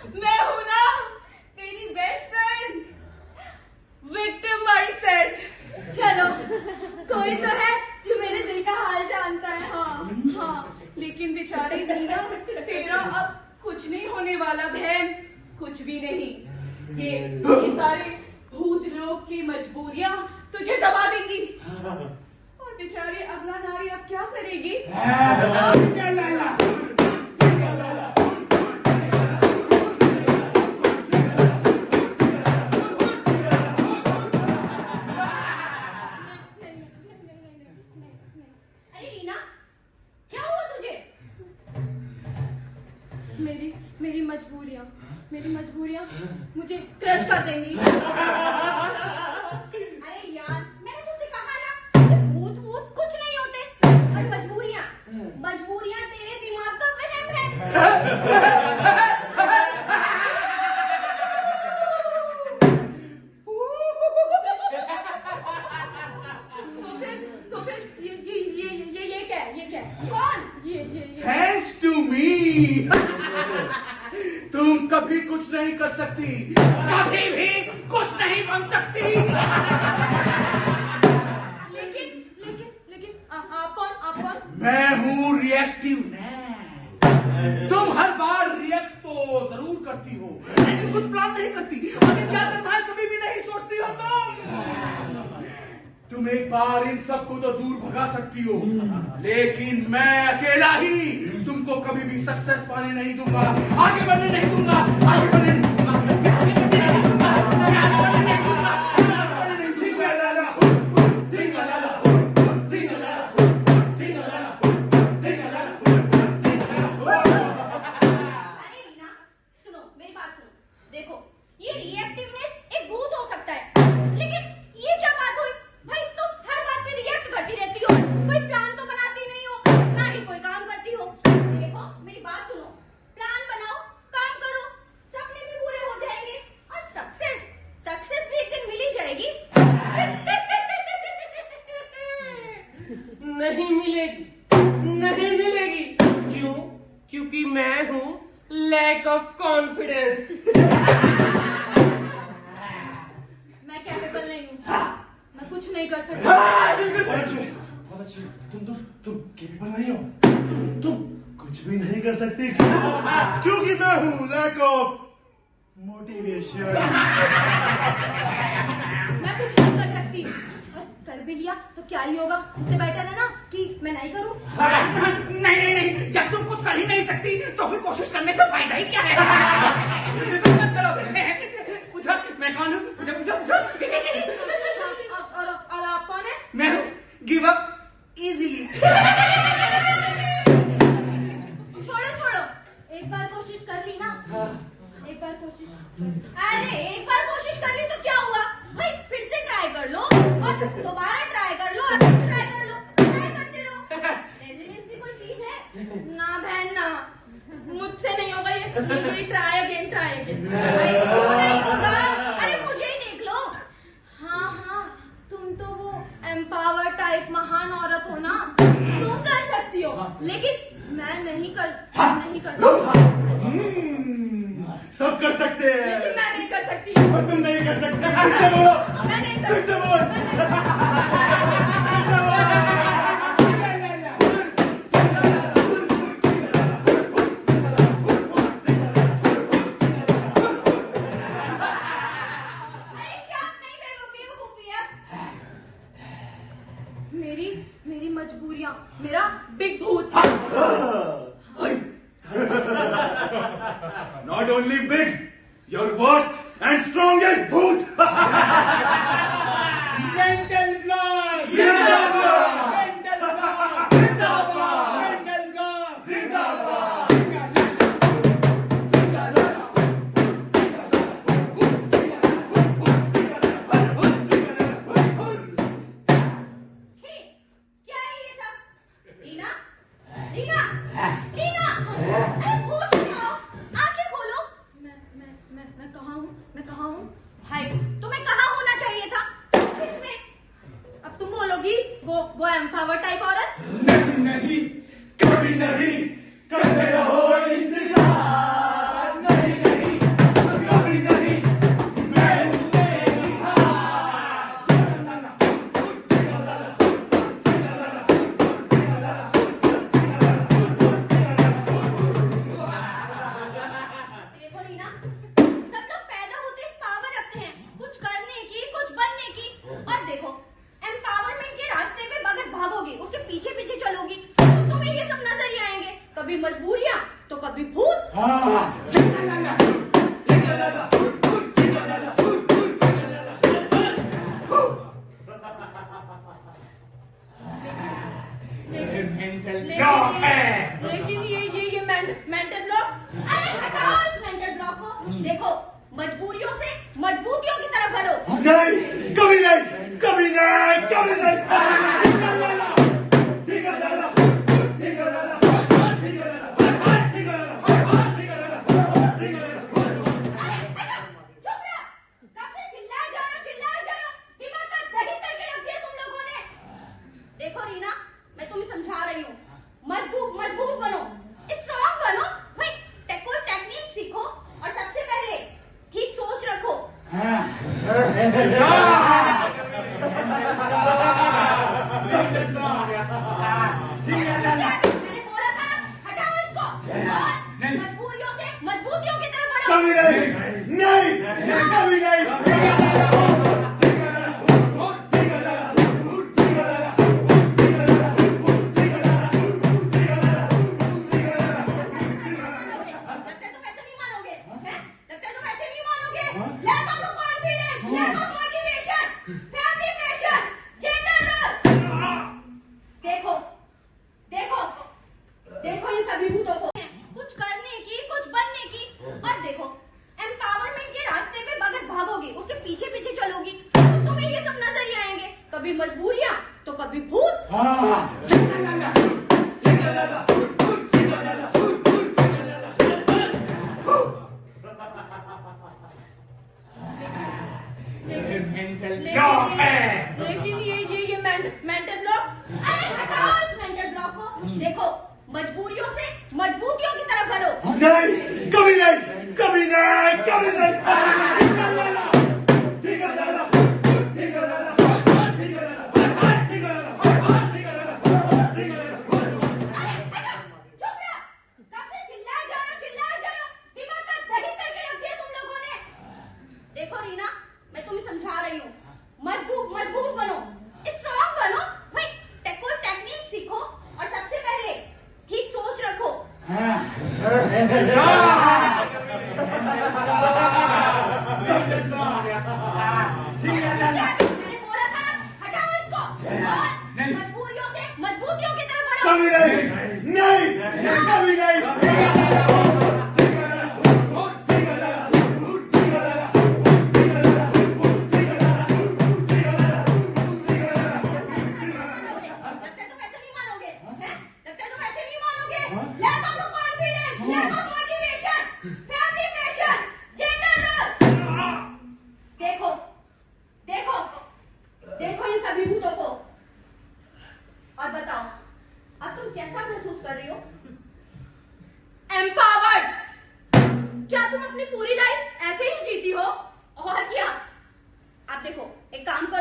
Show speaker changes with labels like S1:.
S1: मैं हूं ना तेरी बेस्ट फ्रेंड विक्टिम माइंडसेट।
S2: चलो कोई तो है जो मेरे दिल का हाल जानता है।
S1: हाँ, लेकिन बेचारी नीना, तेरा अब कुछ नहीं होने वाला बहन, कुछ भी नहीं। ये सारे भूत लोग की मजबूरियां तुझे दबा देंगी। और बेचारी अगला नारी अब क्या करेगी?
S2: मेरी मजबूरियां मुझे क्रश कर देंगी।
S3: अरे यार, मैंने तुमसे कहा ना, भूत भूत कुछ नहीं होते। और मजबूरियां तेरे दिमाग का वहम है।
S2: तो फिर ये क्या
S3: कौन?
S2: ये
S4: थैंक्स टू मी तुम कभी कुछ नहीं कर सकती, कभी भी कुछ नहीं बन सकती।
S2: लेकिन आप कौन?
S4: मैं हूँ रिएक्टिवनेस। तुम हर बार रिएक्ट तो जरूर करती हो, लेकिन कुछ प्लान नहीं करती। आगे क्या करना है कभी भी नहीं सोचती हो तुम एक बार इन सबको तो दूर भगा सकती हो, लेकिन मैं अकेला ही तुमको कभी भी सक्सेस पाने नहीं दूंगा, आगे बढ़ने नहीं दूंगा, आगे बढ़ने नहीं दूंगा, आगे बढ़ने नहीं दूंगा, आगे बढ़ने नहीं दूंगा।
S3: अरे रीना, सुनो मेरी बात सुनो। देखो, ये रिएक्टिवनेस एक भूत हो सकता है, लेकिन ये क्या बात हुई? भाई तुम हर बात पे रिएक्ट करती रहती हो, कोई प्लान तो बनाती नहीं हो, ना ही कोई काम करती हो। देखो मेरी बात सुनो, प्लान बनाओ, काम करो, सपने भी पूरे हो जाएंगे और सक्सेस भी एक दिन मिल ही जाएगी।
S5: नहीं मिलेगी। क्यों? क्योंकि मैं हूँ लैक ऑफ कॉन्फिडेंस।
S2: मैं कैपेबल नहीं हूँ, मैं कुछ नहीं कर सकती।
S4: तुम केपेबल नहीं हो, तुम कुछ भी नहीं कर सकती क्योंकि मैं हूँ लैक ऑफ मोटिवेशन।
S2: मैं कुछ नहीं कर सकती, और कर भी लिया तो क्या ही होगा? इससे बेटर है ना कि मैं नहीं करूँ।
S4: नहीं, जब तुम कुछ कर ही नहीं सकती तो फिर कोशिश करने से फायदा ही क्या है? चलो, पूछो मैं कौन हूँ? पूछो।
S2: और आप कौन है?
S4: मैं हूँ गिव अप इजीली।
S2: छोड़ो, एक बार कोशिश कर ली ना, एक बार कोशिश।
S3: अरे एक बार कोशिश कर ली तो क्या हुआ भाई? फिर से ट्राई कर लो और दोबारा ट्राई कर लो और ट्राई कर लो, ट्राई करते रहो। रेजिलियंस भी कोई चीज है?
S2: ना बहन ना, मुझसे नहीं होगा ये। Try again.
S3: भाई क्यों नहीं होगा? अरे मुझे ही देख लो।
S2: हाँ, तुम तो वो एम्पावर टाइप महान औरत हो ना, तुम कर सकती हो, लेकिन मैं नहीं कर सकती।
S4: सब कर सकते हैं,
S2: लेकिन मैं नहीं कर सकती।
S4: और तुम नहीं कर सकते।
S2: मैं नहीं कर सकती।
S3: अरे क्या नहीं बेवकूफी है?
S2: मेरी मजबूरियां, मेरा बिग भूत।
S4: Not only big, your worst and strongest भूत।
S5: मेंटल ब्लॉक
S4: जिंदाबाद।
S5: मेंटल ब्लॉक
S4: जिंदाबाद।
S3: छी, क्या है ये सब? रीना, अरे होश में आओ, आंखें खोलो।
S2: मैं कहाँ हूँ?
S3: भाई तुम्हें कहाँ होना चाहिए था? इसमें रीना, सब लोग पैदा होते ही पावर रखते हैं कुछ करने की, कुछ बनने की। और देखो, एम्पावरमेंट के रास्ते पे बगैर भागोगी, उसके पीछे पीछे चलोगी तो तुम्हें ये सब नजर ही आएंगे, कभी मजबूरियां तो कभी भूत।
S2: लेकिन ये मेंटल ब्लॉक।
S3: अरे हटाओ इस मेंटल ब्लॉक को। देखो, मजबूरियों से मजबूतियों की तरफ बढ़ो।
S4: नहीं, कभी नहीं, कभी नहीं, कभी नहीं।
S3: अरे चुप रहो, कब से चिल्लाए जा रहे हो, दिमाग का दही करके रख दिया तुम लोगों ने। देखो रीना, मैं तुम्हें समझा रही हूँ, मजबूत बनो, स्ट्रॉन्ग बनो, भाई कोई टेक्निक सीखो और सबसे पहले ठीक सोच रखो। मैंने बोला था ना, हटाओ इसको और मजबूरियों से मजबूतियों की तरफ बढ़ो।
S4: कभी नहीं, नहीं, कभी नहीं।
S3: लगता है तुम ऐसे नहीं मानोगे, हैं? लगता है तुम ऐसे नहीं मानोगे। Lack of confidence, lack of motivation, family pressure, gender role। देखो, देखो, देखो इन सभी भूतों को। कुछ करने की, कुछ बनने की। और देखो, एम्पावरमेंट के रास्ते पे बगैर भागोगी, उसके पीछे पीछे चलोगी तो तुम्हें ये सब नजर ही आएंगे, कभी मजबूरियां तो कभी भूत।
S2: लेकिन ये मेंटल ब्लॉक।
S3: अरे हटाओ इस मेंटल ब्लॉक को। देखो, मजबूरियों से मजबूतियों की तरफ बढ़ो।
S4: नहीं, कभी नहीं, कभी नहीं, कभी नहीं।
S3: अरे चुप रहो, कब से चिल्लाए जा रहे हो, दिमाग का दही करके रख दिया तुम लोगों ने। देखो रीना, मैं तुम्हें समझा रही हूँ, मजबूत बनो, स्ट्रॉन्ग बनो, भाई कोई टेक्निक सीखो और सबसे पहले ठीक सोच रखो। मैंने बोला था ना, हटाओ इसको और मजबूरियों से मजबूतियों की तरफ बढ़ो।
S4: कभी नहीं, नहीं, कभी नहीं।
S3: लगता है तुम ऐसे नहीं मानोगे, हैं? लगता है तुम ऐसे नहीं मानोगे। Lack of confidence, lack of motivation, family pressure, gender role। देखो, देखो, देखो इन सभी भूतों को और बताओ, अब तुम कैसा महसूस कर रही हो?
S2: एम्पावर्ड। क्या तुम अपनी पूरी लाइफ ऐसे ही जीती हो?
S3: और क्या? आप देखो, एक काम करो,